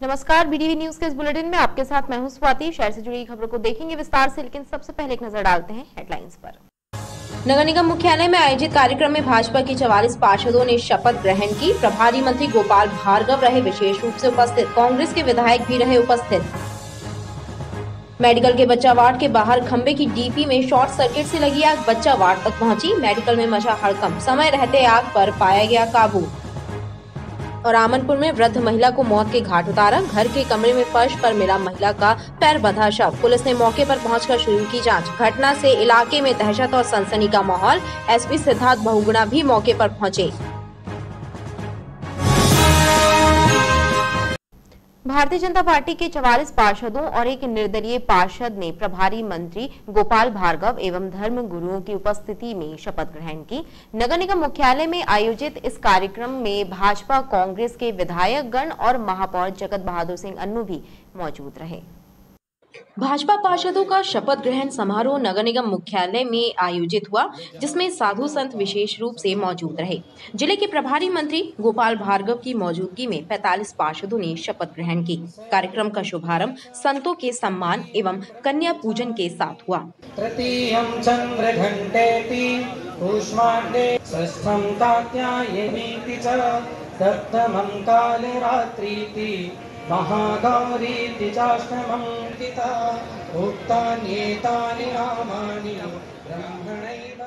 नमस्कार, BDV news के इस बुलेटिन में आपके साथ मैं हूं स्वाति। शहर से जुड़ी खबरों को देखेंगे विस्तार से, लेकिन सबसे पहले एक नजर डालते हैं हेडलाइंस पर। नगर निगम मुख्यालय में आयोजित कार्यक्रम में भाजपा के 44 पार्षदों ने शपथ ग्रहण की। प्रभारी मंत्री गोपाल भार्गव रहे विशेष रूप से उपस्थित। कांग्रेस के विधायक भी रहे उपस्थित। मेडिकल के बच्चा वार्ड के बाहर खंबे की डीपी में शॉर्ट सर्किट से लगी आग बच्चा वार्ड तक पहुंची। मेडिकल में मचा हड़कंप, समय रहते आग पर पाया गया काबू। और आमनपुर में वृद्ध महिला को मौत के घाट उतारा। घर के कमरे में फर्श पर मिला महिला का पैर बंधा शव। पुलिस ने मौके पर पहुंचकर शुरू की जांच। घटना से इलाके में दहशत और सनसनी का माहौल। एसपी सिद्धार्थ बहुगुणा भी मौके पर पहुंचे। भारतीय जनता पार्टी के 44 पार्षदों और एक निर्दलीय पार्षद ने प्रभारी मंत्री गोपाल भार्गव एवं धर्म गुरुओं की उपस्थिति में शपथ ग्रहण की। नगर निगम मुख्यालय में आयोजित इस कार्यक्रम में भाजपा कांग्रेस के विधायक गण और महापौर जगत बहादुर सिंह अन्नू भी मौजूद रहे। भाजपा पार्षदों का शपथ ग्रहण समारोह नगर निगम मुख्यालय में आयोजित हुआ, जिसमें साधु संत विशेष रूप से मौजूद रहे। जिले के प्रभारी मंत्री गोपाल भार्गव की मौजूदगी में 45 पार्षदों ने शपथ ग्रहण की। कार्यक्रम का शुभारंभ संतों के सम्मान एवं कन्या पूजन के साथ हुआ। तृतीयं चंद्र घंटेति कूष्मांडे षष्ठं कात्यायनीति च सप्तमं काले रात्रीति महागौरीति चाष्टमं किता उक्तान्येतानि नामानि ब्रह्मणैव।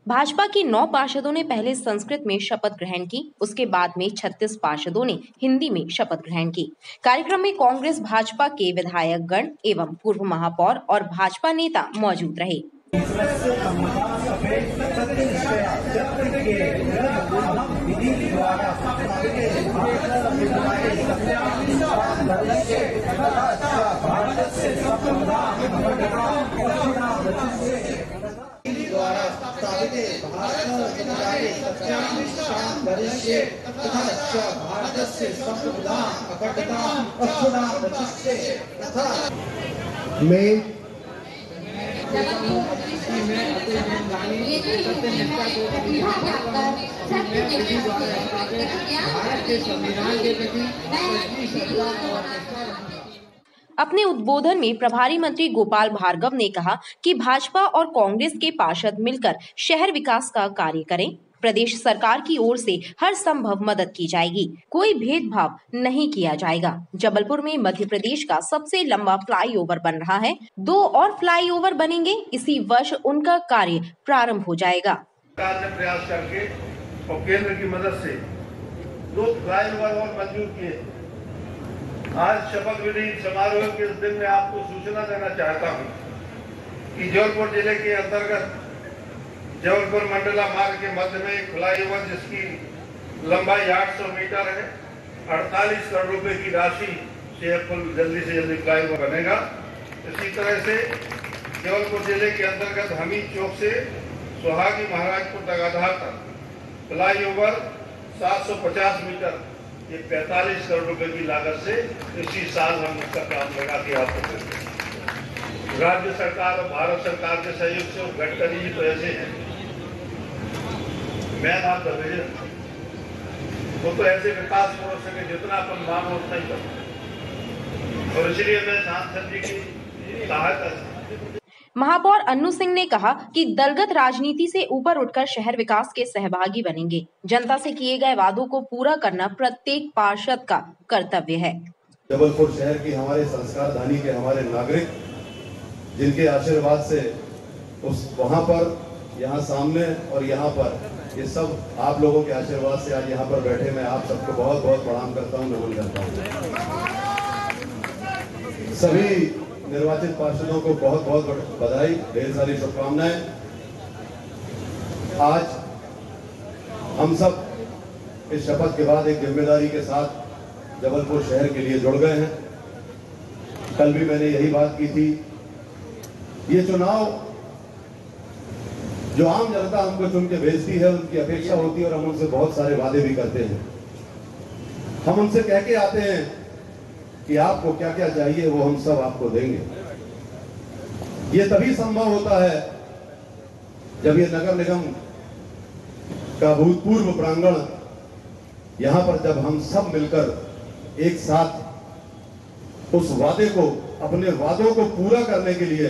भाजपा के 9 पार्षदों ने पहले संस्कृत में शपथ ग्रहण की। उसके बाद में 36 पार्षदों ने हिंदी में शपथ ग्रहण की। कार्यक्रम में कांग्रेस भाजपा के विधायक गण एवं पूर्व महापौर और भाजपा नेता मौजूद रहे। अपने उद्बोधन में प्रभारी मंत्री गोपाल भार्गव ने कहा कि भाजपा और कांग्रेस के पार्षद मिलकर शहर विकास का कार्य करें। प्रदेश सरकार की ओर से हर संभव मदद की जाएगी, कोई भेदभाव नहीं किया जाएगा। जबलपुर में मध्य प्रदेश का सबसे लंबा फ्लाईओवर बन रहा है। 2 और फ्लाईओवर बनेंगे। इसी वर्ष उनका कार्य प्रारंभ हो जाएगा। सरकार ने प्रयास करके और केंद्र की मदद से 2 फ्लाईओवर और मंजूर किए। आज शपथ विधि समारोह के दिन में आपको सूचना देना चाहता हूं कि जबलपुर जिले के अंतर्गत जबलपुर मंडला मार्ग के मध्य में एक फ्लाईओवर जिसकी लंबाई 800 मीटर है, 48 करोड़ रुपए की राशि से पुल जल्दी से जल्दी फ्लाईओवर बनेगा। इसी तरह से जबलपुर जिले के अंतर्गत हमीद चौक से सुहागी महाराजपुर तगाधार तक फ्लाईओवर 750 मीटर, ये 45 करोड़ रुपए की लागत से इसी साल हम उसका काम लगा के आपको देंगे। राज्य सरकार और भारत सरकार के सहयोग से गडकरी जी तो ऐसे हैं, मैं आप वो तो ऐसे विकास पुरुष है जितना अपन मांगो उतना ही करो, और इसलिए मैं सांसद जी की सहायता से। महापौर अन्नू सिंह ने कहा कि दलगत राजनीति से ऊपर उठकर शहर विकास के सहभागी बनेंगे। जनता से किए गए वादों को पूरा करना प्रत्येक पार्षद का कर्तव्य है। जबलपुर शहर की हमारे संस्कार धानी के हमारे नागरिक, जिनके आशीर्वाद से उस वहां पर, यहाँ सामने और यहाँ पर, ये सब आप लोगों के आशीर्वाद से आज यहाँ पर बैठे मैं आप सबको बहुत बहुत प्रणाम करता हूँ, नमन करता हूँ। सभी निर्वाचित पार्षदों को बहुत बहुत बधाई, ढेर सारी शुभकामनाएं। आज हम सब इस शपथ के बाद एक जिम्मेदारी के साथ जबलपुर शहर के लिए जुड़ गए हैं। कल भी मैंने यही बात की थी। ये चुनाव जो आम जनता हमको चुन के भेजती है, उनकी अपेक्षा होती है और हम उनसे बहुत सारे वादे भी करते हैं। हम उनसे कह के आते हैं कि आपको क्या क्या चाहिए वो हम सब आपको देंगे। ये तभी संभव होता है जब ये नगर निगम का भूतपूर्व प्रांगण, यहां पर जब हम सब मिलकर एक साथ उस वादे को, अपने वादों को पूरा करने के लिए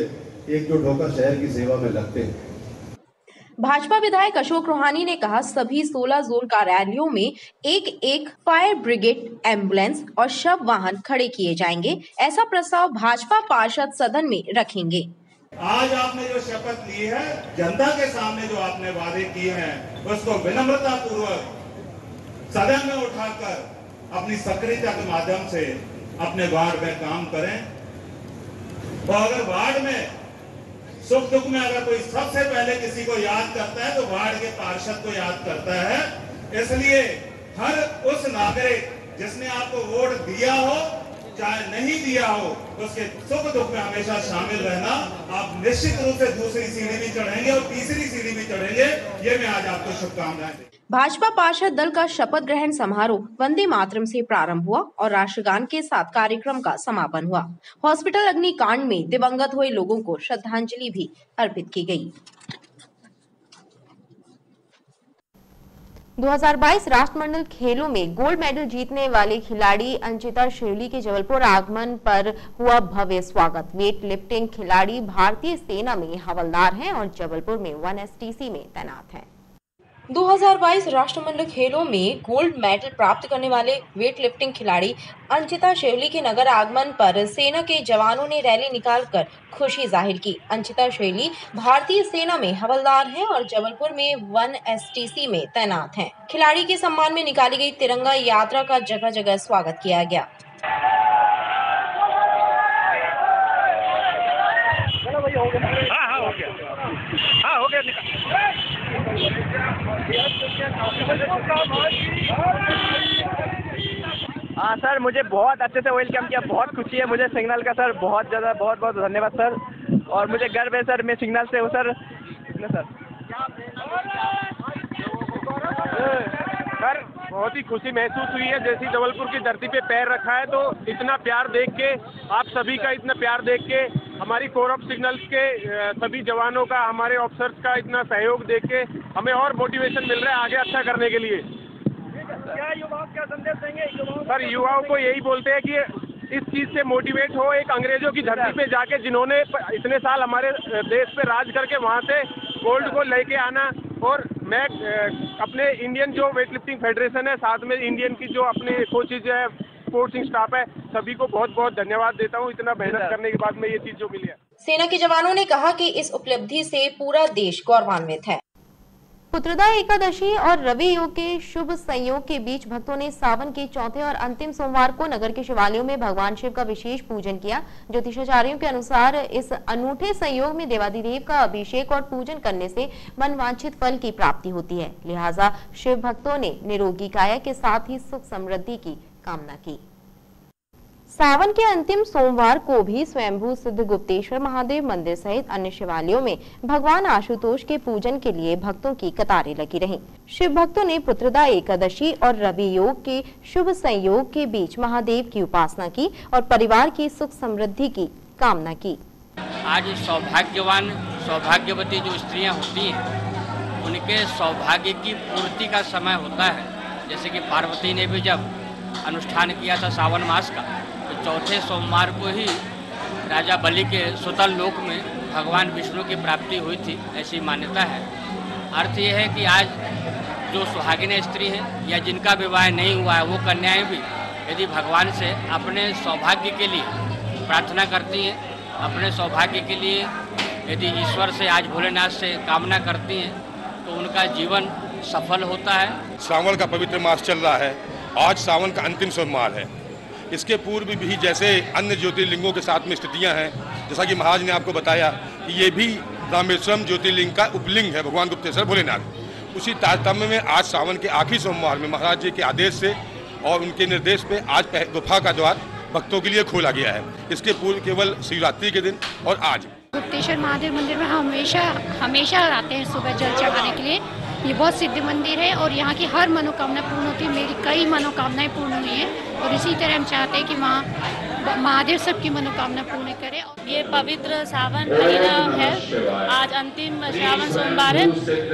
एकजुट होकर शहर की सेवा में लगते हैं। भाजपा विधायक अशोक रोहानी ने कहा, सभी 16 जोन कार्यालयों में एक फायर ब्रिगेड, एम्बुलेंस और शव वाहन खड़े किए जाएंगे। ऐसा प्रस्ताव भाजपा पार्षद सदन में रखेंगे। आज आपने जो शपथ ली है, जनता के सामने जो आपने वादे किए हैं, उसको विनम्रता पूर्वक सदन में उठाकर अपनी सक्रियता के माध्यम से अपने वार्ड में काम करें। और अगर वार्ड में सुख दुख में अगर कोई सबसे पहले किसी को याद करता है तो वार्ड के पार्षद को याद करता है। इसलिए हर उस नागरिक जिसने आपको वोट दिया हो चाहे नहीं दिया हो, उसके सुख दुख में हमेशा शामिल रहना। आप निश्चित रूप से दूसरी सीढ़ी भी चढ़ेंगे और तीसरी सीढ़ी भी चढ़ेंगे। ये मैं आज आपको शुभकामनाएं देता हूं। भाजपा पार्षद दल का शपथ ग्रहण समारोह वंदे मातरम से प्रारंभ हुआ और राष्ट्रगान के साथ कार्यक्रम का समापन हुआ। हॉस्पिटल अग्निकांड में दिवंगत हुए लोगों को श्रद्धांजलि भी अर्पित की गई। 2022 राष्ट्रमंडल खेलों में गोल्ड मेडल जीतने वाली खिलाड़ी अंचिता शेरली के जबलपुर आगमन पर हुआ भव्य स्वागत। वेट लिफ्टिंग खिलाड़ी भारतीय सेना में हवलदार हैं और जबलपुर में 1 STC में तैनात हैं। 2022 राष्ट्रमंडल खेलों में गोल्ड मेडल प्राप्त करने वाले वेट लिफ्टिंग खिलाड़ी अंचिता शेरली के नगर आगमन पर सेना के जवानों ने रैली निकालकर खुशी जाहिर की। अंचिता शेरली भारतीय सेना में हवलदार हैं और जबलपुर में 1 STC में तैनात हैं। खिलाड़ी के सम्मान में निकाली गई तिरंगा यात्रा का जगह जगह स्वागत किया गया। हाँ सर, मुझे बहुत अच्छे से वेलकम किया, बहुत खुशी है मुझे सिग्नल का सर, बहुत ज़्यादा बहुत बहुत धन्यवाद सर। और मुझे गर्व है सर, मैं सिग्नल से हूँ सर। सर बहुत ही खुशी महसूस हुई है, जैसे जबलपुर की धरती पे पैर रखा है तो इतना प्यार देख के, आप सभी का इतना प्यार देख के, हमारी कोर ऑफ सिग्नल्स के सभी जवानों का, हमारे ऑफिसर्स का इतना सहयोग देख के हमें और मोटिवेशन मिल रहा है आगे अच्छा करने के लिए। क्या युवाओं क्या संदेश देंगे? सर युवाओं को यही बोलते हैं कि इस चीज से मोटिवेट हो, एक अंग्रेजों की धरती पे जाके जिन्होंने इतने साल हमारे देश पे राज करके वहाँ से गोल्ड को लेके आना। और मैं अपने इंडियन जो वेट लिफ्टिंग फेडरेशन है, साथ में इंडियन की जो अपने कोचेज है, कोचिंग स्टाफ है, सभी को बहुत बहुत धन्यवाद देता हूँ। इतना मेहनत करने के बाद में ये चीज जो मिली है। सेना के जवानों ने कहा कि इस उपलब्धि से पूरा देश गौरवान्वित है। पुत्रदा एकादशी और रवि योग के शुभ संयोग के बीच भक्तों ने सावन के चौथे और अंतिम सोमवार को नगर के शिवालयों में भगवान शिव का विशेष पूजन किया। ज्योतिषाचार्यों के अनुसार इस अनूठे संयोग में देवाधिदेव का अभिषेक और पूजन करने से मनवांछित फल की प्राप्ति होती है। लिहाजा शिव भक्तों ने निरोगी काया के साथ ही सुख समृद्धि की कामना की। सावन के अंतिम सोमवार को भी स्वयंभू सिद्ध गुप्तेश्वर महादेव मंदिर सहित अन्य शिवालयों में भगवान आशुतोष के पूजन के लिए भक्तों की कतारें लगी रहीं। शिव भक्तों ने पुत्रदा एकादशी और रवि योग के शुभ संयोग के बीच महादेव की उपासना की और परिवार की सुख समृद्धि की कामना की। आज सौभाग्यवान सौभाग्यवती जो स्त्रियां होती हैं, उनके सौभाग्य की पूर्ति का समय होता है। जैसे कि पार्वती ने भी जब अनुष्ठान किया था सावन मास का, तो चौथे सोमवार को ही राजा बलि के सुतल लोक में भगवान विष्णु की प्राप्ति हुई थी, ऐसी मान्यता है। अर्थ ये है कि आज जो सुहागिन स्त्री है या जिनका विवाह नहीं हुआ है, वो कन्याएं भी यदि भगवान से अपने सौभाग्य के लिए प्रार्थना करती हैं, अपने सौभाग्य के लिए यदि ईश्वर से, आज भोलेनाथ से कामना करती हैं, तो उनका जीवन सफल होता है। सावन का पवित्र मास चल रहा है, आज सावन का अंतिम सोमवार है। इसके पूर्व भी जैसे अन्य ज्योतिर्लिंगों के साथ में स्थितियां हैं, जैसा कि महाराज ने आपको बताया कि ये भी रामेश्वरम ज्योतिर्लिंग का उपलिंग है भगवान गुप्तेश्वर भोलेनाथ। उसी तारतम्य में आज सावन के आखिरी सोमवार में महाराज जी के आदेश से और उनके निर्देश पे आज गुफा का द्वार भक्तों के लिए खोला गया है। इसके पूर्व केवल शिवरात्रि के दिन और आज गुप्तेश्वर महादेव मंदिर में हम हमेशा आते हैं सुबह जल चढ़ाने के लिए। ये बहुत सिद्ध मंदिर है और यहाँ की हर मनोकामना पूर्ण होती है। मेरी कई मनोकामनाएं पूर्ण हुई हैं और इसी तरह हम चाहते हैं कि महादेव सबकी मनोकामना पूर्ण करे। ये पवित्र सावन महीना है, आज अंतिम श्रावण सोमवार है।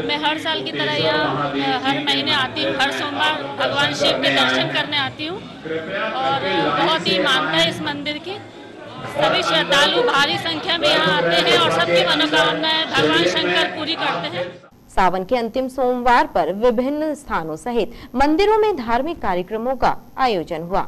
मैं हर साल की तरह यहाँ हर महीने आती हूँ, हर सोमवार भगवान शिव के दर्शन करने आती हूँ और बहुत ही मानता है इस मंदिर की। सभी श्रद्धालु भारी संख्या में यहाँ आते हैं और सबकी मनोकामनाएं भगवान शंकर पूरी करते हैं। सावन के अंतिम सोमवार पर विभिन्न स्थानों सहित मंदिरों में धार्मिक कार्यक्रमों का आयोजन हुआ।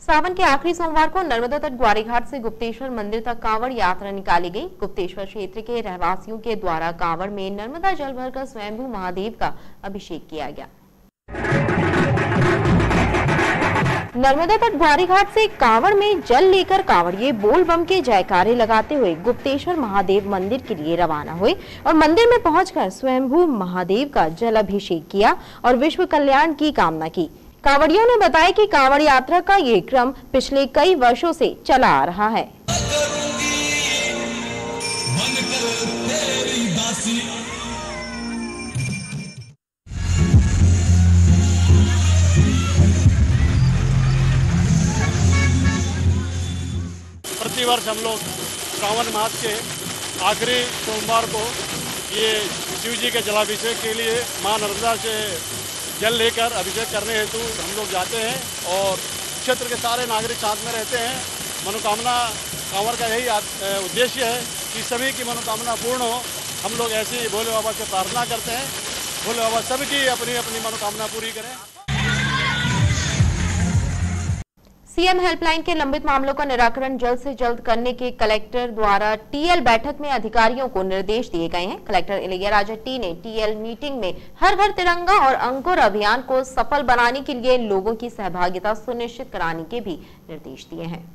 सावन के आखिरी सोमवार को नर्मदा तट ग्वारीघाट से गुप्तेश्वर मंदिर तक कांवड़ यात्रा निकाली गई। गुप्तेश्वर क्षेत्र के रहवासियों के द्वारा कांवड़ में नर्मदा जल भरकर स्वयंभू महादेव का अभिषेक किया गया। नर्मदा तट ग्वारीघाट से कांवड़ में जल लेकर कांवड़िए बोल बम के जयकारे लगाते हुए गुप्तेश्वर महादेव मंदिर के लिए रवाना हुए और मंदिर में पहुंचकर स्वयंभू महादेव का जल अभिषेक किया और विश्व कल्याण की कामना की। कांवड़ियों ने बताया कि कांवड़ यात्रा का ये क्रम पिछले कई वर्षों से चला आ रहा है। प्रतिवर्ष हम लोग श्रावण मास के आखिरी सोमवार को ये शिव जी के जलाभिषेक के लिए मां नर्मदा से जल लेकर अभिषेक करने हेतु हम लोग जाते हैं और क्षेत्र के सारे नागरिक साथ में रहते हैं। मनोकामना कांवड़ का यही उद्देश्य है कि सभी की मनोकामना पूर्ण हो। हम लोग ऐसे ही भोले बाबा से प्रार्थना करते हैं, भोले बाबा सबकी अपनी अपनी मनोकामना पूरी करें। सीएम हेल्पलाइन के लंबित मामलों का निराकरण जल्द से जल्द करने के कलेक्टर द्वारा टीएल बैठक में अधिकारियों को निर्देश दिए गए हैं। कलेक्टर इलैयाराजा टी ने टीएल मीटिंग में हर घर तिरंगा और अंकुर अभियान को सफल बनाने के लिए लोगों की सहभागिता सुनिश्चित कराने के भी निर्देश दिए हैं।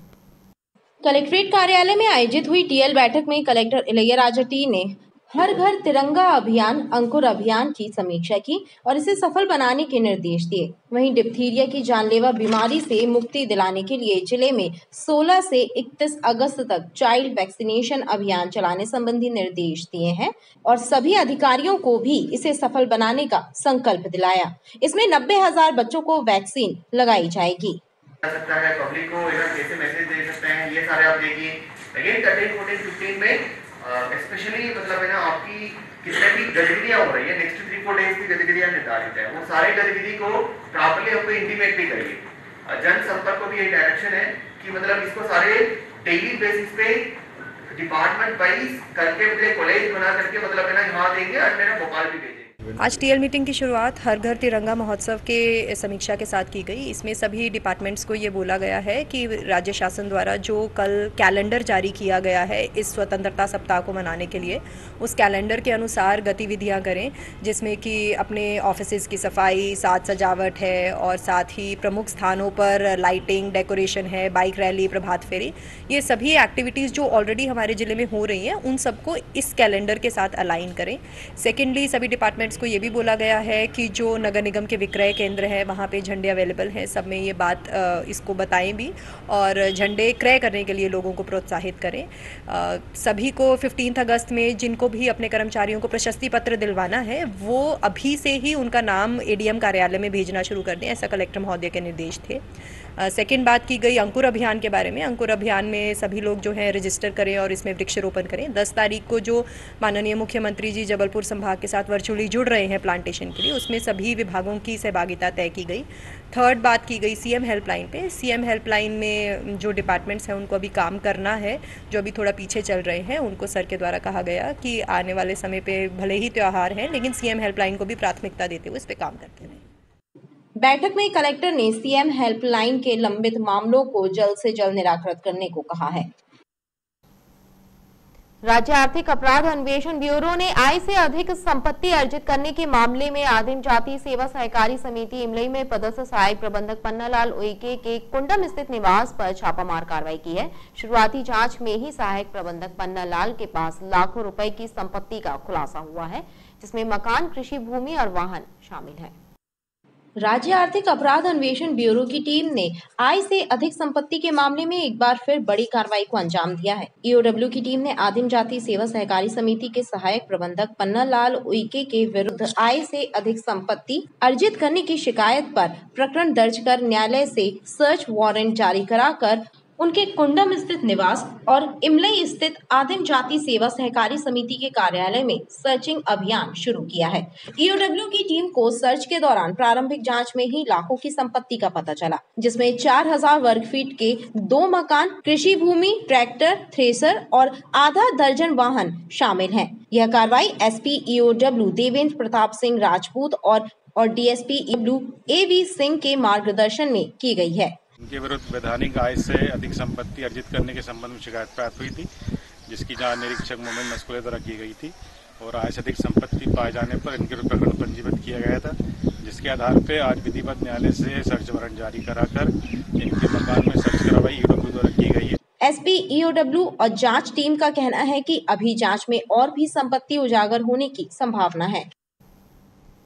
कलेक्ट्रेट कार्यालय में आयोजित हुई टीएल बैठक में कलेक्टर इलैयाराजा टी ने हर घर तिरंगा अभियान अंकुर अभियान की समीक्षा की और इसे सफल बनाने के निर्देश दिए। वहीं डिप्थीरिया की जानलेवा बीमारी से मुक्ति दिलाने के लिए जिले में 16 से 31 अगस्त तक चाइल्ड वैक्सीनेशन अभियान चलाने संबंधी निर्देश दिए हैं और सभी अधिकारियों को भी इसे सफल बनाने का संकल्प दिलाया। इसमें 90,000 बच्चों को वैक्सीन लगाई जाएगी। सकता है पब्लिक को कैसे मैसेज दे सकते हैं, ये सारे आप देखिए। अगेन 13, 14, 15 में स्पेशली मतलब है ना आपकी कितने भी गतिविधियां हो रही है, नेक्स्ट 3-4 डेज की गतिविधियां निर्धारित है, वो सारे गतिविधि को प्रॉपर्ली हमको इंटीमेट भी करिए। जन संपर्क को भी ये डायरेक्शन है कि मतलब इसको सारे डेली बेसिस पे डिपार्टमेंट वाइज करके मतलब कॉलेज बना करके मतलब है ना यहाँ देंगे और मेरा भोपाल भी भेजेंगे। आज टीएल मीटिंग की शुरुआत हर घर तिरंगा महोत्सव के समीक्षा के साथ की गई। इसमें सभी डिपार्टमेंट्स को ये बोला गया है कि राज्य शासन द्वारा जो कल कैलेंडर जारी किया गया है इस स्वतंत्रता सप्ताह को मनाने के लिए, उस कैलेंडर के अनुसार गतिविधियां करें, जिसमें कि अपने ऑफिसेज की सफाई, साज सजावट है और साथ ही प्रमुख स्थानों पर लाइटिंग, डेकोरेशन है, बाइक रैली, प्रभात फेरी, ये सभी एक्टिविटीज़ जो ऑलरेडी हमारे ज़िले में हो रही हैं उन सबको इस कैलेंडर के साथ अलाइन करें। सेकेंडली सभी डिपार्टमेंट्स को ये भी बोला गया है कि जो नगर निगम के विक्रय केंद्र हैं वहाँ पे झंडे अवेलेबल हैं, सब में ये बात इसको बताएं भी और झंडे क्रय करने के लिए लोगों को प्रोत्साहित करें। सभी को 15 अगस्त में जिनको भी अपने कर्मचारियों को प्रशस्ति पत्र दिलवाना है वो अभी से ही उनका नाम एडीएम कार्यालय में भेजना शुरू कर दें, ऐसा कलेक्टर महोदय के निर्देश थे। सेकेंड बात की गई अंकुर अभियान के बारे में। अंकुर अभियान में सभी लोग जो है रजिस्टर करें और इसमें वृक्षारोपण करें। 10 तारीख को जो माननीय मुख्यमंत्री जी जबलपुर संभाग के साथ वर्चुअली जुड़ रहे हैं प्लांटेशन के लिए, उसमें सभी विभागों की सहभागिता तय की गई। थर्ड बात की गई सीएम हेल्पलाइन पे। सीएम हेल्पलाइन में जो डिपार्टमेंट्स हैं उनको अभी काम करना है, जो अभी थोड़ा पीछे चल रहे हैं उनको सर के द्वारा कहा गया कि आने वाले समय पे भले ही त्यौहार हैं लेकिन सीएम हेल्पलाइन को भी प्राथमिकता देते हुए इस पर काम करते रहें। बैठक में कलेक्टर ने सीएम हेल्पलाइन के लंबित मामलों को जल्द से जल्द निराकृत करने को कहा है। राज्य आर्थिक अपराध अन्वेषण ब्यूरो ने आय से अधिक संपत्ति अर्जित करने के मामले में आदिम जाति सेवा सहकारी समिति इमलई में पदस्थ सहायक प्रबंधक पन्नालाल उइके के कुंडम स्थित निवास पर छापामार कार्रवाई की है। शुरुआती जांच में ही सहायक प्रबंधक पन्नालाल के पास लाखों रुपए की संपत्ति का खुलासा हुआ है, जिसमें मकान, कृषि भूमि और वाहन शामिल है। राज्य आर्थिक अपराध अन्वेषण ब्यूरो की टीम ने आय से अधिक संपत्ति के मामले में एक बार फिर बड़ी कार्रवाई को अंजाम दिया है। ईओडब्ल्यू की टीम ने आदिम जाति सेवा सहकारी समिति के सहायक प्रबंधक पन्नालाल उइके के विरुद्ध आय से अधिक संपत्ति अर्जित करने की शिकायत पर प्रकरण दर्ज कर न्यायालय से सर्च वारंट जारी कराकर उनके कुंडम स्थित निवास और इमलई स्थित आदिम जाति सेवा सहकारी समिति के कार्यालय में सर्चिंग अभियान शुरू किया है। ईओडब्ल्यू की टीम को सर्च के दौरान प्रारंभिक जांच में ही लाखों की संपत्ति का पता चला, जिसमें 4000 वर्ग फीट के 2 मकान, कृषि भूमि, ट्रैक्टर, थ्रेसर और आधा दर्जन वाहन शामिल हैं। यह कार्रवाई एसपी ईओडब्ल्यू देवेंद्र प्रताप सिंह राजपूत और डीएसपी ईओडब्ल्यू एवी सिंह के मार्गदर्शन में की गई है। उनके विरुद्ध वैधानिक आय से अधिक संपत्ति अर्जित करने के संबंध में शिकायत प्राप्त हुई थी, जिसकी जांच निरीक्षक मोहम्मद मस्कुले द्वारा की गई थी और आय से अधिक संपत्ति पाए जाने पर इनके विरुद्ध प्रकरण पंजीबद्ध किया गया था, जिसके आधार पर आज विधिवत न्यायालय से सर्च वारंट जारी कराकर इनके मकान में सर्च कार्रवाई ईओडब्ल्यू द्वारा की गई है। एसपी ईओडब्ल्यू और जांच टीम का कहना है कि अभी जांच में और भी संपत्ति उजागर होने की संभावना है।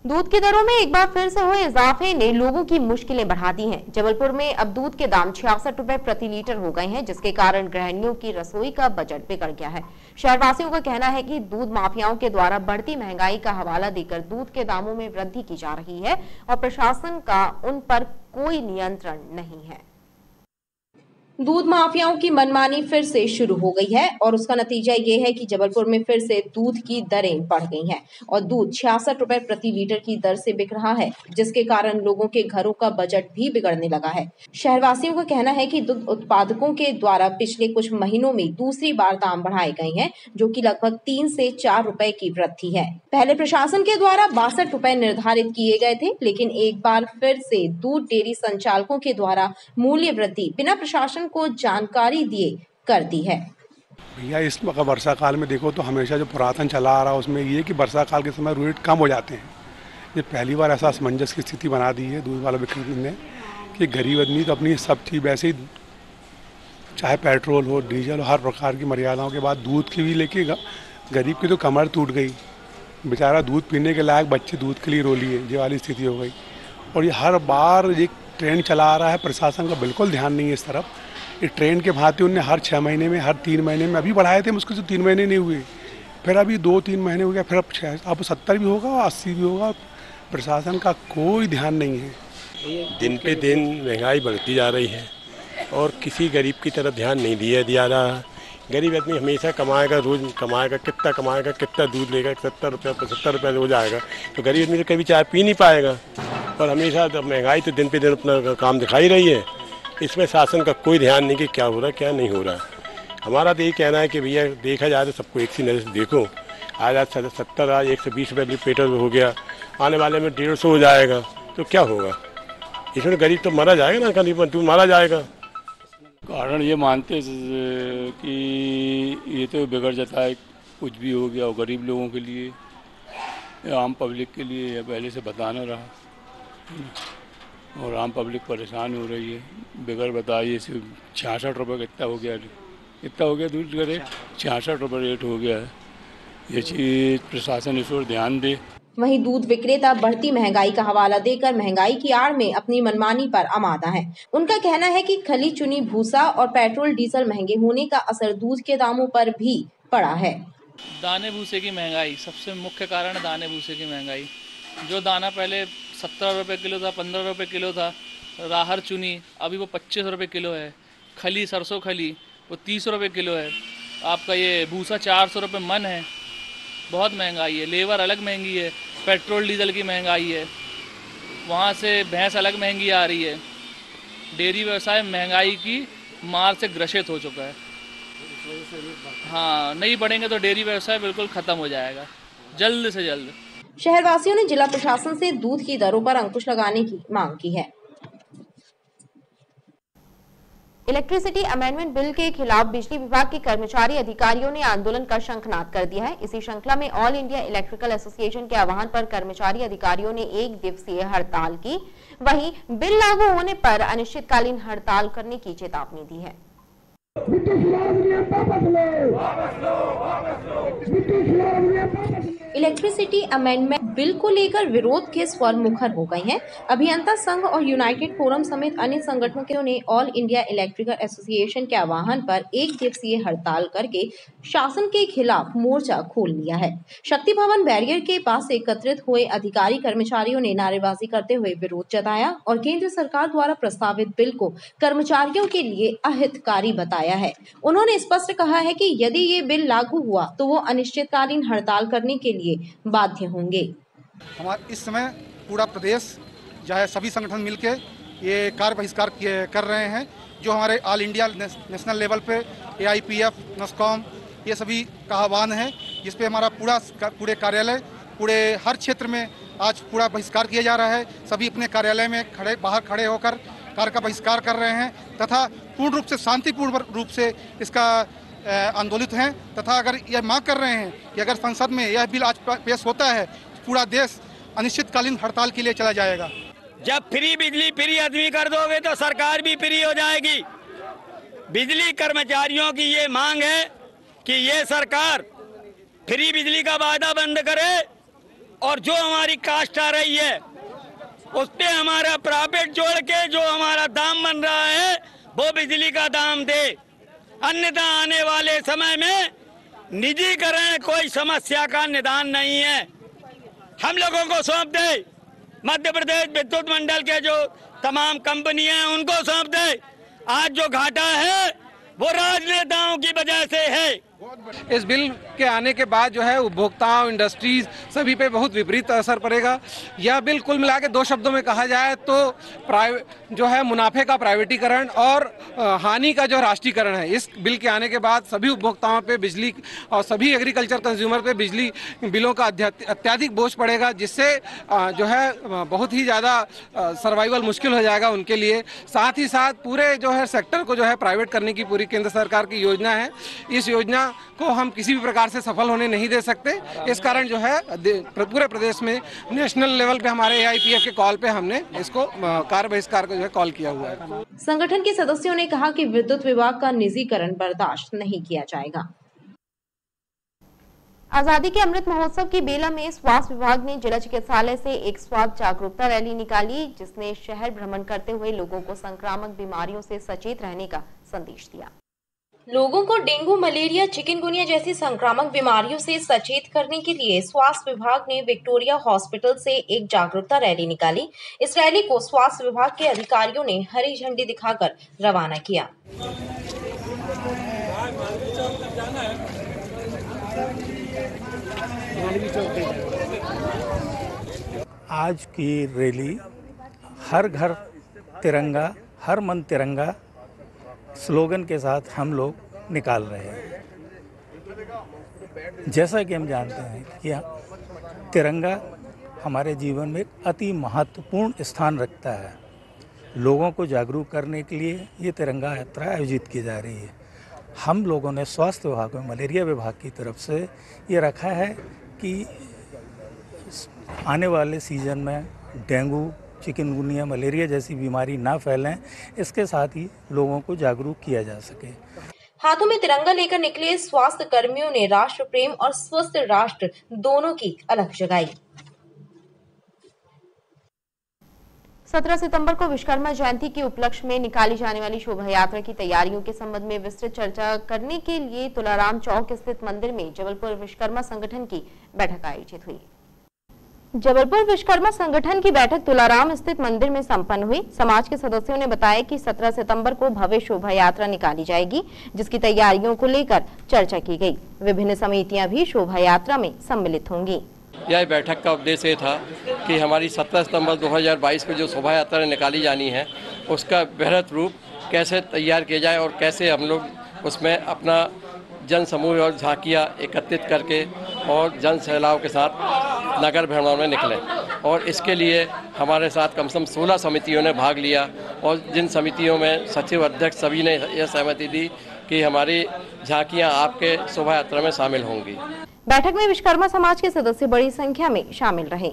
दूध की दरों में एक बार फिर से हुए इजाफे ने लोगों की मुश्किलें बढ़ा दी हैं। जबलपुर में अब दूध के दाम 66 रुपए प्रति लीटर हो गए हैं, जिसके कारण गृहिणियों की रसोई का बजट बिगड़ गया है। शहरवासियों का कहना है कि दूध माफियाओं के द्वारा बढ़ती महंगाई का हवाला देकर दूध के दामों में वृद्धि की जा रही है और प्रशासन का उन पर कोई नियंत्रण नहीं है। दूध माफियाओं की मनमानी फिर से शुरू हो गई है और उसका नतीजा ये है कि जबलपुर में फिर से दूध की दरें बढ़ गई हैं और दूध 66 रुपए प्रति लीटर की दर से बिक रहा है, जिसके कारण लोगों के घरों का बजट भी बिगड़ने लगा है। शहरवासियों का कहना है कि दूध उत्पादकों के द्वारा पिछले कुछ महीनों में दूसरी बार दाम बढ़ाए गए हैं, जो कि लगभग 3 से 4 रुपए की वृद्धि है। पहले प्रशासन के द्वारा 62 रुपए निर्धारित किए गए थे, लेकिन एक बार फिर से दूध डेयरी संचालकों के द्वारा मूल्य वृद्धि बिना प्रशासन को जानकारी दिए कर दी है। भैया इस वर्षा काल में देखो तो हमेशा जो पुरातन चला आ रहा है उसमें ये कि वर्षा काल के समय रेट कम हो जाते हैं। ये पहली बार ऐसा असमंजस की स्थिति बना दी है दूध वाला विक्रेता ने कि गरीब आदमी तो अपनी सब चीज़ वैसे ही, चाहे पेट्रोल हो, डीजल हो, हर प्रकार की मर्यादाओं के बाद दूध की भी लेके गरीब की तो कमर टूट गई, बेचारा दूध पीने के लायक बच्चे दूध के लिए रो लिए, ये वाली स्थिति हो गई। और ये हर बार एक ट्रेंड चला आ रहा है, प्रशासन का बिल्कुल ध्यान नहीं है इस तरफ। इस ट्रेंड के भांति उनने हर 6 महीने में, हर 3 महीने में, अभी बढ़ाए थे मुश्किल से 3 महीने नहीं हुए, फिर अभी 2-3 महीने हो गया, फिर अब 70 भी होगा, 80 भी होगा। प्रशासन का कोई ध्यान नहीं है। दिन पे दिन महंगाई बढ़ती जा रही है और किसी गरीब की तरफ ध्यान नहीं दिया जा रहा। गरीब आदमी हमेशा कमाएगा, रोज कमाएगा, कितना दूध लेगा, 70 रुपये 75 रुपये रोज आएगा, तो गरीब आदमी तो कभी चाय पी नहीं पाएगा। और हमेशा महंगाई तो दिन पे दिन अपना काम दिखाई रही है, इसमें शासन का कोई ध्यान नहीं कि क्या हो रहा है क्या नहीं हो रहा है। हमारा तो यही कहना है कि भैया देखा जाए तो सबको एक सी नज़र से देखो। आज 70, आज 120 रुपये लीटर हो गया, आने वाले में 150 हो जाएगा, तो क्या होगा? इसमें गरीब तो मारा जाएगा ना, गरीब तू मारा जाएगा। कारण ये मानते कि ये तो बिगड़ जाता है, कुछ भी हो गया, और गरीब लोगों के लिए, आम पब्लिक के लिए पहले से बताना रहा और आम पब्लिक परेशान हो रही है। बिगड़ बताइए 66 रुपये कितना हो गया दूध का रेट, 66 रुपये रेट हो गया है। ये चीज़ प्रशासन इस ओर ध्यान दे। वहीं दूध विक्रेता बढ़ती महंगाई का हवाला देकर महंगाई की आड़ में अपनी मनमानी पर आमादा है। उनका कहना है कि खली चुनी भूसा और पेट्रोल डीजल महंगे होने का असर दूध के दामों पर भी पड़ा है। दाने भूसे की महंगाई सबसे मुख्य कारण, दाने भूसे की महंगाई। जो दाना पहले 17 रुपये किलो था, 15 रुपये किलो था, राहर चुनी अभी वो 25 रुपये किलो है, खली सरसों खली वो 30 रुपये किलो है, आपका ये भूसा 400 रुपये मन है। बहुत महंगाई है, लेबर अलग महंगी है, पेट्रोल डीजल की महंगाई है, वहाँ से भैंस अलग महंगी आ रही है। डेयरी व्यवसाय महंगाई की मार से ग्रसित हो चुका है। हाँ, नहीं बढ़ेंगे तो डेयरी व्यवसाय बिल्कुल खत्म हो जाएगा जल्द से जल्द। शहरवासियों ने जिला प्रशासन से दूध की दरों पर अंकुश लगाने की मांग की है। इलेक्ट्रिसिटी अमेंडमेंट बिल के खिलाफ बिजली विभाग के कर्मचारी अधिकारियों ने आंदोलन का शंखनाद कर दिया है। इसी श्रृंखला में ऑल इंडिया इलेक्ट्रिकल एसोसिएशन के आह्वान पर कर्मचारी अधिकारियों ने 1 दिवसीय हड़ताल की। वहीं बिल लागू होने पर अनिश्चितकालीन हड़ताल करने की चेतावनी दी है। इलेक्ट्रिसिटी अमेंडमेंट बिल को लेकर विरोध के स्वर मुखर हो गए हैं। अभियंता संघ और यूनाइटेड फोरम समेत अन्य संगठनों ने ऑल इंडिया इलेक्ट्रिकल एसोसिएशन के आह्वान पर 1 दिवसीय हड़ताल करके शासन के खिलाफ मोर्चा खोल लिया है। शक्ति भवन बैरियर के पास एकत्रित हुए अधिकारी कर्मचारियों ने नारेबाजी करते हुए विरोध जताया और केंद्र सरकार द्वारा प्रस्तावित बिल को कर्मचारियों के लिए अहितकारी बताया है। उन्होंने स्पष्ट कहा है कि यदि ये बिल लागू हुआ तो वो अनिश्चितकालीन हड़ताल करने के लिए बाध्य होंगे। हमारे इस समय पूरा प्रदेश चाहे सभी संगठन मिलके ये कार्य बहिष्कार कर रहे हैं। जो हमारे ऑल इंडिया नेशनल लेवल पे AIPF, नस्कॉम ये सभी का आह्वान है, जिस पे हमारा पूरे कार्यालय पूरे हर क्षेत्र में आज पूरा बहिष्कार किया जा रहा है। सभी अपने कार्यालय में बाहर खड़े होकर कार्य का बहिष्कार कर रहे हैं तथा पूर्ण रूप से शांतिपूर्ण रूप से इसका आंदोलित हैं तथा अगर यह मांग कर रहे हैं कि अगर संसद में यह बिल आज पेश होता है तो पूरा देश अनिश्चितकालीन हड़ताल के लिए चला जाएगा। जब फ्री बिजली फ्री आदमी कर दोगे तो सरकार भी फ्री हो जाएगी। बिजली कर्मचारियों की ये मांग है कि ये सरकार फ्री बिजली का वादा बंद करे और जो हमारी कास्ट आ रही है उस पे हमारा प्रॉफिट जोड़ के जो हमारा दाम बन रहा है वो बिजली का दाम दे। अन्यथा आने वाले समय में निजीकरण कोई समस्या का निदान नहीं है। हम लोगों को सौंप दे, मध्य प्रदेश विद्युत मंडल के जो तमाम कंपनियां हैं उनको सौंप दे। आज जो घाटा है वो राजनेताओं की वजह से है। इस बिल के आने के बाद जो है उपभोक्ताओं, इंडस्ट्रीज सभी पे बहुत विपरीत असर पड़ेगा। यह बिल कुल मिला के 2 शब्दों में कहा जाए तो जो है मुनाफे का प्राइवेटीकरण और हानि का जो राष्ट्रीयकरण है। इस बिल के आने के बाद सभी उपभोक्ताओं पे बिजली और सभी एग्रीकल्चर कंज्यूमर पे बिजली बिलों का अत्यधिक बोझ पड़ेगा, जिससे जो है बहुत ही ज़्यादा सर्वाइवल मुश्किल हो जाएगा उनके लिए। साथ ही साथ पूरे जो है सेक्टर को जो है प्राइवेट करने की पूरी केंद्र सरकार की योजना है। इस योजना को हम किसी भी प्रकार से सफल होने नहीं दे सकते। इस कारण जो है पूरे प्रदेश में नेशनल लेवल पे हमारे AIPF के कॉल पे हमने इसको कार्य बहिष्कार को जो है कॉल किया हुआ है। संगठन के सदस्यों ने कहा कि विद्युत विभाग का निजीकरण बर्दाश्त नहीं किया जाएगा। आजादी के अमृत महोत्सव की बेला में स्वास्थ्य विभाग ने जिला चिकित्सालय से एक स्वास्थ्य जागरूकता रैली निकाली, जिसने शहर भ्रमण करते हुए लोगों को संक्रामक बीमारियों से सचेत रहने का संदेश दिया। लोगों को डेंगू, मलेरिया, चिकनगुनिया जैसी संक्रामक बीमारियों से सचेत करने के लिए स्वास्थ्य विभाग ने विक्टोरिया हॉस्पिटल से एक जागरूकता रैली निकाली। इस रैली को स्वास्थ्य विभाग के अधिकारियों ने हरी झंडी दिखाकर रवाना किया। आज की रैली हर घर तिरंगा, हर मन तिरंगा स्लोगन के साथ हम लोग निकाल रहे हैं। जैसा कि हम जानते हैं कि तिरंगा हमारे जीवन में एक अति महत्वपूर्ण स्थान रखता है। लोगों को जागरूक करने के लिए ये तिरंगा यात्रा आयोजित की जा रही है। हम लोगों ने स्वास्थ्य विभाग में मलेरिया विभाग की तरफ से ये रखा है कि आने वाले सीजन में डेंगू, चिकनगुनिया, मलेरिया जैसी बीमारी ना फैलें, इसके साथ ही लोगों को जागरूक किया जा सके। हाथों में तिरंगा लेकर निकले स्वास्थ्य कर्मियों ने राष्ट्र प्रेम और स्वस्थ राष्ट्र दोनों की अलख जगाई। 17 सितंबर को विश्वकर्मा जयंती के उपलक्ष्य में निकाली जाने वाली शोभा यात्रा की तैयारियों के संबंध में विस्तृत चर्चा करने के लिए तुलाराम चौक स्थित मंदिर में जबलपुर विश्वकर्मा संगठन की बैठक आयोजित हुई। जबलपुर विश्वकर्मा संगठन की बैठक तुलाराम स्थित मंदिर में संपन्न हुई। समाज के सदस्यों ने बताया कि 17 सितंबर को भव्य शोभा यात्रा निकाली जाएगी, जिसकी तैयारियों को लेकर चर्चा की गई। विभिन्न समितियां भी शोभा यात्रा में सम्मिलित होंगी। यह बैठक का उद्देश्य था कि हमारी 17 सितंबर 2022 को जो शोभा यात्रा निकाली जानी है उसका वृहद रूप कैसे तैयार किया जाए और कैसे हम लोग उसमें अपना जन समूह और झांकियाँ एकत्रित करके और जन सैलाव के साथ नगर भ्रमण में निकले। और इसके लिए हमारे साथ कम से कम 16 समितियों ने भाग लिया और जिन समितियों में सचिव, अध्यक्ष सभी ने यह सहमति दी कि हमारी झांकियाँ आपके शोभा यात्रा में शामिल होंगी। बैठक में विश्वकर्मा समाज के सदस्य बड़ी संख्या में शामिल रहे।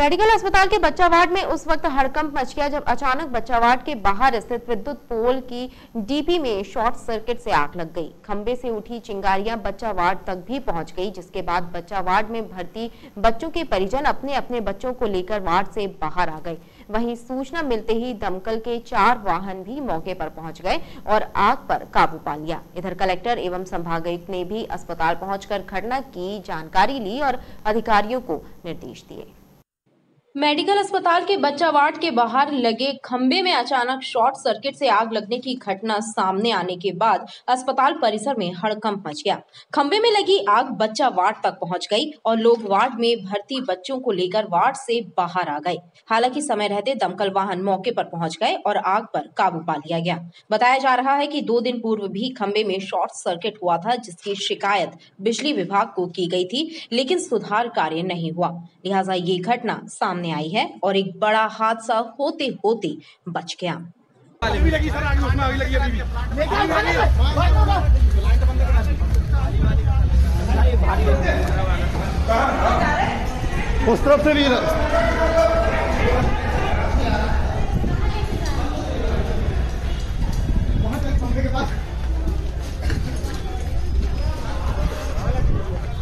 मेडिकल अस्पताल के बच्चा वार्ड में उस वक्त हड़कंप मच गया जब अचानक बच्चा वार्ड के बाहर स्थित विद्युत पोल की डीपी में शॉर्ट सर्किट से आग लग गई। खंबे से उठी चिंगारियां बच्चा वार्ड तक भी पहुंच गई, जिसके बाद बच्चा वार्ड में भर्ती बच्चों के परिजन अपने अपने बच्चों को लेकर वार्ड से बाहर आ गए। वहीं सूचना मिलते ही दमकल के 4 वाहन भी मौके पर पहुंच गए और आग पर काबू पा लिया। इधर कलेक्टर एवं संभागायुक्त ने भी अस्पताल पहुंचकर घटना की जानकारी ली और अधिकारियों को निर्देश दिए। मेडिकल अस्पताल के बच्चा वार्ड के बाहर लगे खंबे में अचानक शॉर्ट सर्किट से आग लगने की घटना सामने आने के बाद अस्पताल परिसर में हड़कंप मच गया। खंबे में लगी आग बच्चा वार्ड तक पहुंच गई और लोग वार्ड में भर्ती बच्चों को लेकर वार्ड से बाहर आ गए। हालांकि समय रहते दमकल वाहन मौके पर पहुंच गए और आग पर काबू पा लिया गया। बताया जा रहा है कि 2 दिन पूर्व भी खंबे में शॉर्ट सर्किट हुआ था, जिसकी शिकायत बिजली विभाग को की गई थी, लेकिन सुधार कार्य नहीं हुआ। लिहाजा ये घटना सामने आई है और एक बड़ा हादसा होते होते बच गया। उस तरफ से नहीं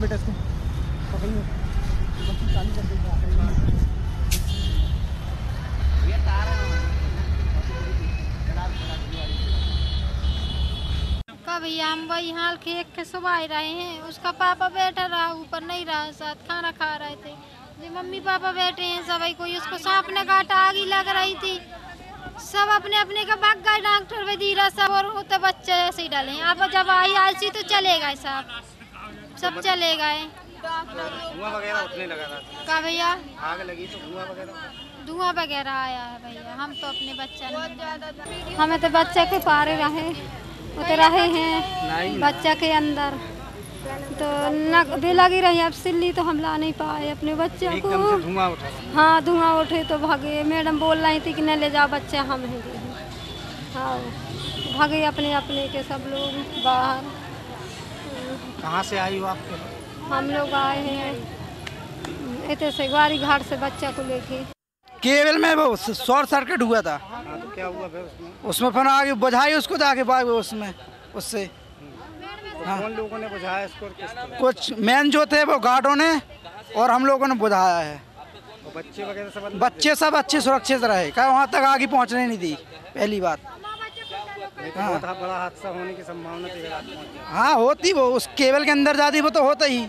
बेटा इसको भैया हम वही हाल के सुबह आ रहे हैं। उसका पापा बैठा रहा, ऊपर नहीं रहा, साथ खाना खा रहे थे। जो मम्मी पापा बैठे हैं सभी, कोई उसको सांप ने काटा, आग ही लग रही थी। सब अपने अपने का भाग गए, डॉक्टर वगैरह सब, और होते बच्चे ऐसे ही डाले। अब जब आई आलसी तो चले गए, सब चले गए। धुआं वगैरह उठने लगा था क्या भैया? आग लगी तो धुआं वगैरह आया है भैया। हम तो अपने बच्चे, हमें तो बच्चे के पारे रहे हैं, बच्चा के अंदर तो नक भी लगी रही। अब सिल्ली तो हम ला नहीं पाए अपने बच्चे को। धुआं उठा। हाँ, धुआं उठे तो भागे। मैडम बोल रही थी कि न ले जाओ बच्चे, हम ही हाँ भागे अपने अपने के सब लोग बाहर। कहाँ से आई हो आप? हम लोग आए हैं इतने से ग्वारी घाट से बच्चा को लेके। केबल में वो शॉर्ट सर्किट हुआ था। तो क्या हुआ फिर उसमें फिर आगे बुझाई उसको जाके उसमें उससे कौन लोगों ने बुझाया इसको? कुछ मेन जो थे वो गार्डों ने और हम लोगों ने बुझाया है। बच्चे वगैरह सब? बच्चे सब अच्छे सुरक्षित रहे, क्या वहाँ तक आगे पहुँचने नहीं दी। पहली बात हाँ, बड़ा हादसा होने की संभावना थी। हाँ होती, वो उस केबल के अंदर जाती वो तो होता ही।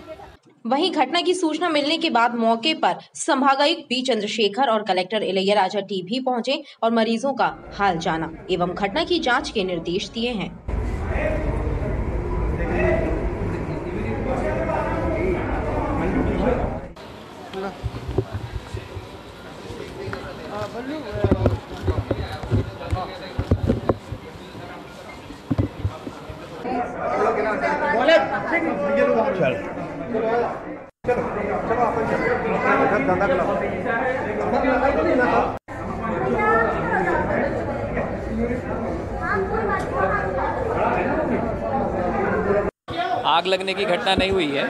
वहीं घटना की सूचना मिलने के बाद मौके पर संभागायुक्त पी चंद्रशेखर और कलेक्टर इलैयाराजा टी भी पहुंचे और मरीजों का हाल जाना एवं घटना की जांच के निर्देश दिए हैं। आग लगने की घटना नहीं हुई है।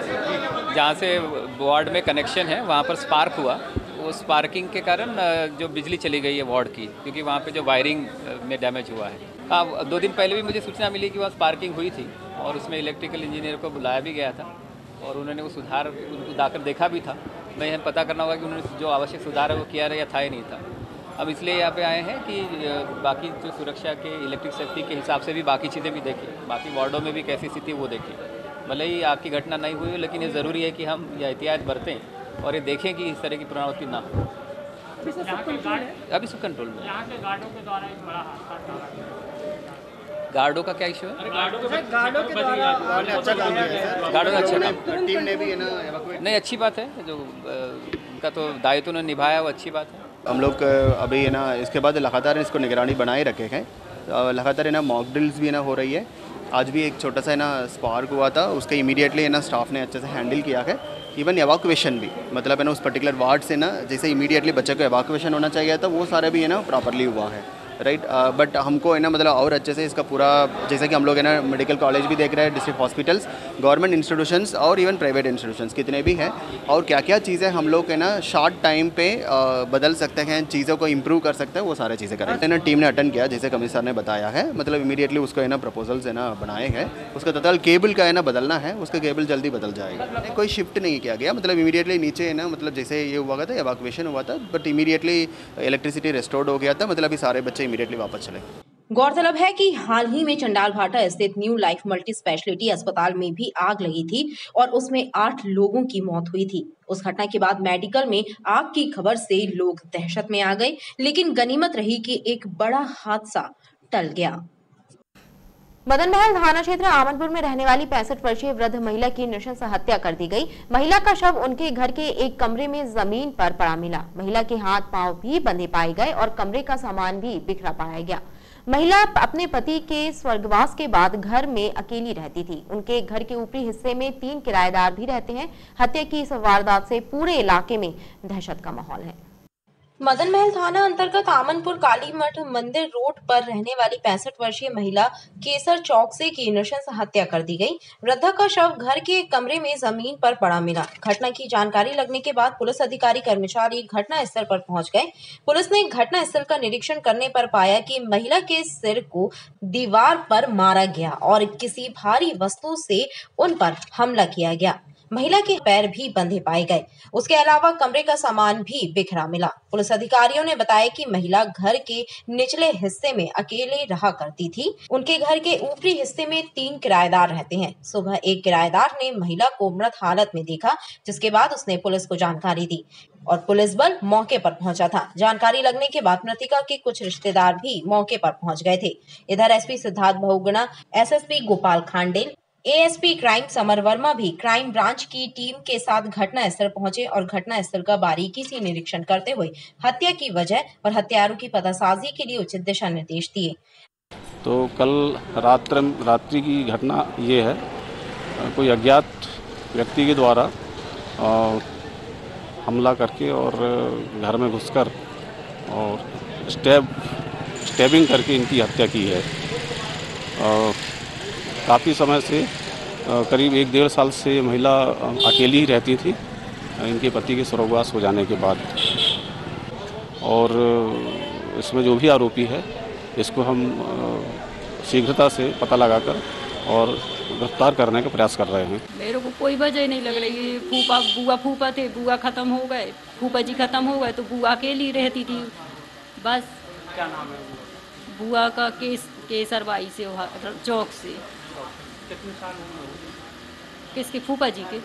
जहाँ से वार्ड में कनेक्शन है वहाँ पर स्पार्क हुआ। वो स्पार्किंग के कारण जो बिजली चली गई है वार्ड की, क्योंकि वहाँ पे जो वायरिंग में डैमेज हुआ है। हाँ, 2 दिन पहले भी मुझे सूचना मिली कि वहाँ स्पार्किंग हुई थी और उसमें इलेक्ट्रिकल इंजीनियर को बुलाया भी गया था और उन्होंने वो सुधार उनको जाकर देखा भी था। मैं यहाँ पता करना होगा कि उन्होंने जो आवश्यक सुधार है वो किया या था ही नहीं था। अब इसलिए यहाँ पे आए हैं कि बाकी जो सुरक्षा के इलेक्ट्रिक सेफ्टी के हिसाब से भी बाकी चीज़ें भी देखें, बाकी वार्डों में भी कैसी स्थिति वो देखें। भले ही आग की घटना नहीं हुई, लेकिन ये ज़रूरी है कि हम ये एहतियात बरतें और ये देखें कि इस तरह की पुनरावृत्ति ना हो। अभी सब कंट्रोल में। गार्डों का क्या इशू है? गार्डों का अच्छा काम, टीम ने भी है ना, नहीं अच्छी बात है। जो उनका तो दायित्व उन्होंने निभाया वो अच्छी बात है। हम लोग अभी है ना इसके बाद लगातार इसको निगरानी बनाए रखे हैं। लगातार है ना मॉक ड्रिल्स भी है ना हो रही है। आज भी एक छोटा सा है ना स्पार्क हुआ था, उसके इमीडिएटली है ना स्टाफ ने अच्छे से हैंडल किया है। इवन एवाकुएशन भी, मतलब है ना उस पर्टिकुलर वार्ड से ना जैसे इमीडिएटली बच्चे को एवाकुएशन होना चाहिए था वो सारा भी है ना प्रॉपरली हुआ है। राइट। बट हमको है ना मतलब और अच्छे से इसका पूरा, जैसे कि हम लोग है ना मेडिकल कॉलेज भी देख रहे हैं, डिस्ट्रिक्ट हॉस्पिटल्स, गवर्नमेंट इंस्टीट्यूशंस और इवन प्राइवेट इंस्टीट्यूशंस कितने भी हैं, और क्या क्या चीज़ें हम लोग है ना शॉर्ट टाइम पे बदल सकते हैं, चीज़ों को इम्प्रूव कर सकते हैं, वो सारे चीज़ें करें ना। टीम ने अटेंड किया, जैसे कमिश्नर ने बताया है, मतलब इमीडिएटली उसको है ना प्रपोजल्स है ना बनाए हैं, उसका तत्काल केबल का है ना बदलना है, उसका केबल जल्दी बदल जाएगा। कोई शिफ्ट नहीं किया गया, मतलब इमीडिएटली नीचे है ना, मतलब जैसे ये हुआ था एवाक्यूएशन हुआ था, बट इमीडिएटली इलेक्ट्रिसिटी रिस्टोर्ड हो गया था, मतलब अभी सारे बच्चे इमीडिएटली वापस चले। गौरतलब है कि हाल ही में चंडाल भाटा स्थित न्यू लाइफ मल्टी स्पेशलिटी अस्पताल में भी आग लगी थी और उसमें 8 लोगों की मौत हुई थी। उस घटना के बाद मेडिकल में आग की खबर से लोग दहशत में आ गए, लेकिन गनीमत रही कि एक बड़ा हादसा टल गया। मदन महल थाना क्षेत्र आमनपुर में रहने वाली 65 वर्षीय वृद्ध महिला की नृशंस हत्या कर दी गई। महिला का शव उनके घर के एक कमरे में जमीन पर पड़ा मिला। महिला के हाथ पांव भी बंधे पाए गए और कमरे का सामान भी बिखरा पाया गया। महिला अपने पति के स्वर्गवास के बाद घर में अकेली रहती थी। उनके घर के ऊपरी हिस्से में 3 किराएदार भी रहते हैं। हत्या की इस वारदात से पूरे इलाके में दहशत का माहौल है। मदन महल थाना अंतर्गत आमनपुर काली मठ मंदिर रोड पर रहने वाली 65 वर्षीय महिला केसर चौक से की नृशंस हत्या कर दी गई। वृद्धा का शव घर के एक कमरे में जमीन पर पड़ा मिला। घटना की जानकारी लगने के बाद पुलिस अधिकारी कर्मचारी घटना स्थल पर पहुंच गए। पुलिस ने घटना स्थल का निरीक्षण करने पर पाया कि महिला के सिर को दीवार पर मारा गया और किसी भारी वस्तु से उन पर हमला किया गया। महिला के पैर भी बंधे पाए गए। उसके अलावा कमरे का सामान भी बिखरा मिला। पुलिस अधिकारियों ने बताया कि महिला घर के निचले हिस्से में अकेले रहा करती थी। उनके घर के ऊपरी हिस्से में 3 किराएदार रहते हैं। सुबह एक किराएदार ने महिला को मृत हालत में देखा, जिसके बाद उसने पुलिस को जानकारी दी और पुलिस बल मौके पर पहुंचा था। जानकारी लगने के बाद मृतिका के कुछ रिश्तेदार भी मौके पर पहुंच गए थे। इधर SP Siddharth Bahuguna, SSP Gopal Khandel, ASP crime summer Verma भी क्राइम ब्रांच की टीम के साथ घटना स्थल पहुंचे और घटना स्थल का बारीकी से निरीक्षण करते हुए हत्या की वजह और हत्यारों की पतासाजी के लिए उचित दिशा निर्देश दिए। तो कल रात्रि की घटना ये है, कोई अज्ञात व्यक्ति के द्वारा हमला करके और घर में घुसकर और स्टैबिंग करके इनकी हत्या की है। काफ़ी समय से करीब 1-1.5 साल से महिला अकेली ही रहती थी इनके पति के स्वर्गवास हो जाने के बाद, और इसमें जो भी आरोपी है इसको हम शीघ्रता से पता लगाकर और गिरफ्तार करने का प्रयास कर रहे हैं। मेरे को कोई वजह नहीं लग रही। बुआ थे, बुआ खत्म हो गए, फूफा जी खत्म हो गए तो बुआ अकेली रहती थी बस। क्या नाम है बुआ का? केसर बाई से चौक से। कितने साल हुए? किसके? फूफा जी के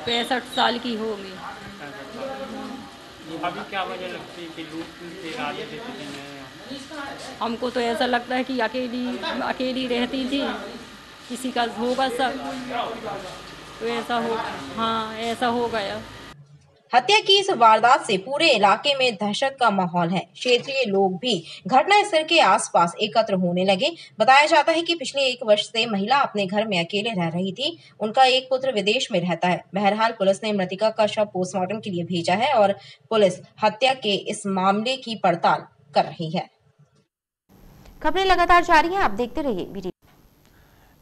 65 साल की होगी। अभी क्या वजह लगती है कि लूट के इरादे थे? हमको तो ऐसा लगता है कि अकेली रहती थी, किसी का होगा सब तो ऐसा हो। हाँ, ऐसा हो गया। हत्या की इस वारदात से पूरे इलाके में दहशत का माहौल है। क्षेत्रीय लोग भी घटना स्थल के आसपास एकत्र होने लगे। बताया जाता है कि पिछले 1 वर्ष से महिला अपने घर में अकेले रह रही थी। उनका एक पुत्र विदेश में रहता है। बहरहाल पुलिस ने मृतिका का शव पोस्टमार्टम के लिए भेजा है और पुलिस हत्या के इस मामले की पड़ताल कर रही है। खबरें लगातार जारी हैं, आप देखते रहिए।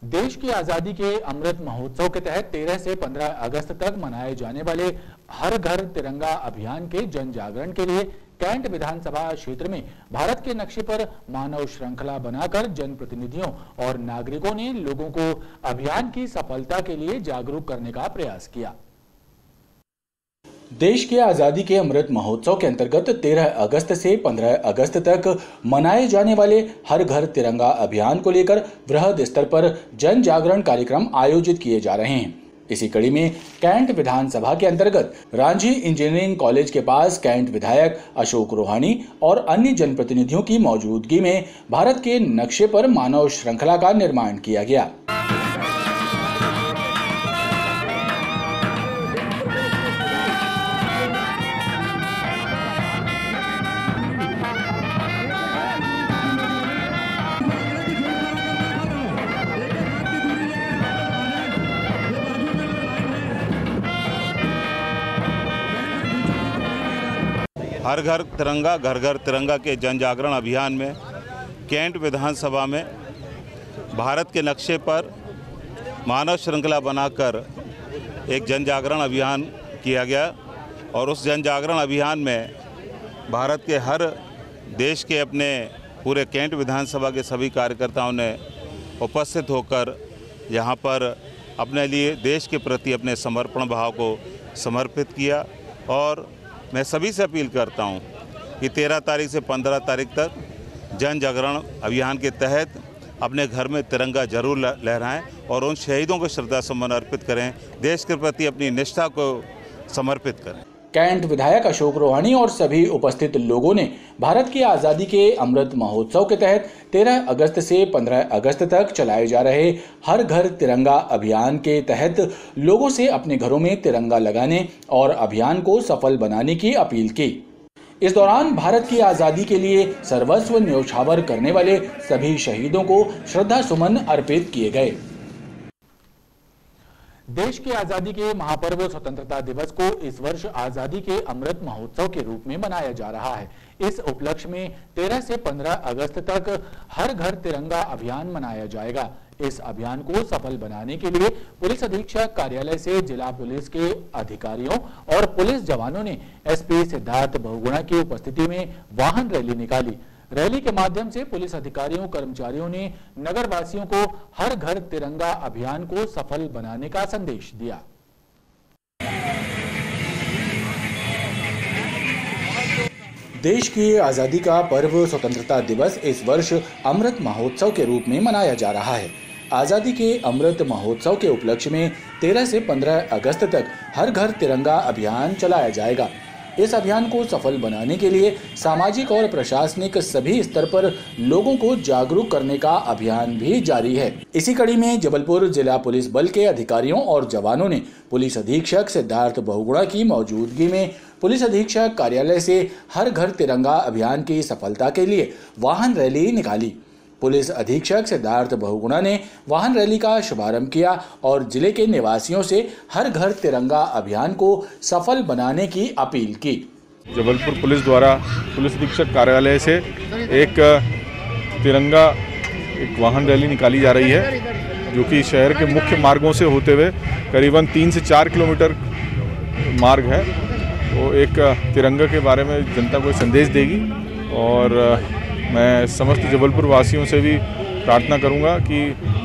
देश की आजादी के अमृत महोत्सव के तहत 13 से 15 अगस्त तक मनाए जाने वाले हर घर तिरंगा अभियान के जन जागरण के लिए कैंट विधानसभा क्षेत्र में भारत के नक्शे पर मानव श्रृंखला बनाकर जनप्रतिनिधियों और नागरिकों ने लोगों को अभियान की सफलता के लिए जागरूक करने का प्रयास किया। देश के आजादी के अमृत महोत्सव के अंतर्गत 13 अगस्त से 15 अगस्त तक मनाए जाने वाले हर घर तिरंगा अभियान को लेकर वृहद स्तर पर जन जागरण कार्यक्रम आयोजित किए जा रहे हैं। इसी कड़ी में कैंट विधानसभा के अंतर्गत रांझी इंजीनियरिंग कॉलेज के पास कैंट विधायक अशोक रोहानी और अन्य जनप्रतिनिधियों की मौजूदगी में भारत के नक्शे पर मानव श्रृंखला का निर्माण किया गया। हर घर तिरंगा घर घर तिरंगा के जन जागरण अभियान में कैंट विधानसभा में भारत के नक्शे पर मानव श्रृंखला बनाकर एक जन जागरण अभियान किया गया और उस जन जागरण अभियान में भारत के हर देश के अपने पूरे कैंट विधानसभा के सभी कार्यकर्ताओं ने उपस्थित होकर यहाँ पर अपने लिए देश के प्रति अपने समर्पण भाव को समर्पित किया। और मैं सभी से अपील करता हूँ कि 13 तारीख से 15 तारीख तक जन जागरण अभियान के तहत अपने घर में तिरंगा जरूर लहराएं और उन शहीदों को श्रद्धा सुमन अर्पित करें, देश के प्रति अपनी निष्ठा को समर्पित करें। कैंट विधायक अशोक रोहानी और सभी उपस्थित लोगों ने भारत की आज़ादी के अमृत महोत्सव के तहत 13 अगस्त से 15 अगस्त तक चलाए जा रहे हर घर तिरंगा अभियान के तहत लोगों से अपने घरों में तिरंगा लगाने और अभियान को सफल बनाने की अपील की। इस दौरान भारत की आज़ादी के लिए सर्वस्व न्योछावर करने वाले सभी शहीदों को श्रद्धा सुमन अर्पित किए गए। देश की आजादी के महापर्व स्वतंत्रता दिवस को इस वर्ष आजादी के अमृत महोत्सव के रूप में मनाया जा रहा है। इस उपलक्ष्य में 13 से 15 अगस्त तक हर घर तिरंगा अभियान मनाया जाएगा। इस अभियान को सफल बनाने के लिए पुलिस अधीक्षक कार्यालय से जिला पुलिस के अधिकारियों और पुलिस जवानों ने एसपी सिद्धार्थ बहुगुणा की उपस्थिति में वाहन रैली निकाली। रैली के माध्यम से पुलिस अधिकारियों कर्मचारियों ने नगर वासियों को हर घर तिरंगा अभियान को सफल बनाने का संदेश दिया। देश की आजादी का पर्व स्वतंत्रता दिवस इस वर्ष अमृत महोत्सव के रूप में मनाया जा रहा है। आजादी के अमृत महोत्सव के उपलक्ष्य में 13 से 15 अगस्त तक हर घर तिरंगा अभियान चलाया जाएगा। इस अभियान को सफल बनाने के लिए सामाजिक और प्रशासनिक सभी स्तर पर लोगों को जागरूक करने का अभियान भी जारी है। इसी कड़ी में जबलपुर जिला पुलिस बल के अधिकारियों और जवानों ने पुलिस अधीक्षक सिद्धार्थ बहुगुणा की मौजूदगी में पुलिस अधीक्षक कार्यालय से हर घर तिरंगा अभियान की सफलता के लिए वाहन रैली निकाली। पुलिस अधीक्षक सिद्धार्थ बहुगुणा ने वाहन रैली का शुभारंभ किया और जिले के निवासियों से हर घर तिरंगा अभियान को सफल बनाने की अपील की। जबलपुर पुलिस द्वारा पुलिस अधीक्षक कार्यालय से एक तिरंगा वाहन रैली निकाली जा रही है, जो कि शहर के मुख्य मार्गों से होते हुए करीबन 3 से 4 किलोमीटर मार्ग है। वो एक तिरंगा के बारे में जनता को संदेश देगी और मैं समस्त जबलपुर वासियों से भी प्रार्थना करूंगा कि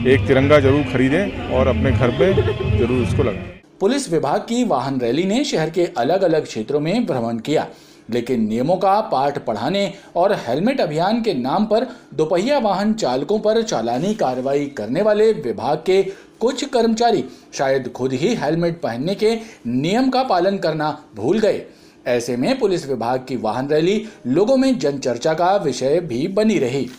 एक तिरंगा जरूर खरीदें और अपने घर पे जरूर उसको लगाएं। पुलिस विभाग की वाहन रैली ने शहर के अलग अलग क्षेत्रों में भ्रमण किया, लेकिन नियमों का पाठ पढ़ाने और हेलमेट अभियान के नाम पर दोपहिया वाहन चालकों पर चालानी कार्रवाई करने वाले विभाग के कुछ कर्मचारी शायद खुद ही हेलमेट पहनने के नियम का पालन करना भूल गए। ऐसे में पुलिस विभाग की वाहन रैली लोगों में जनचर्चा का विषय भी बनी रही।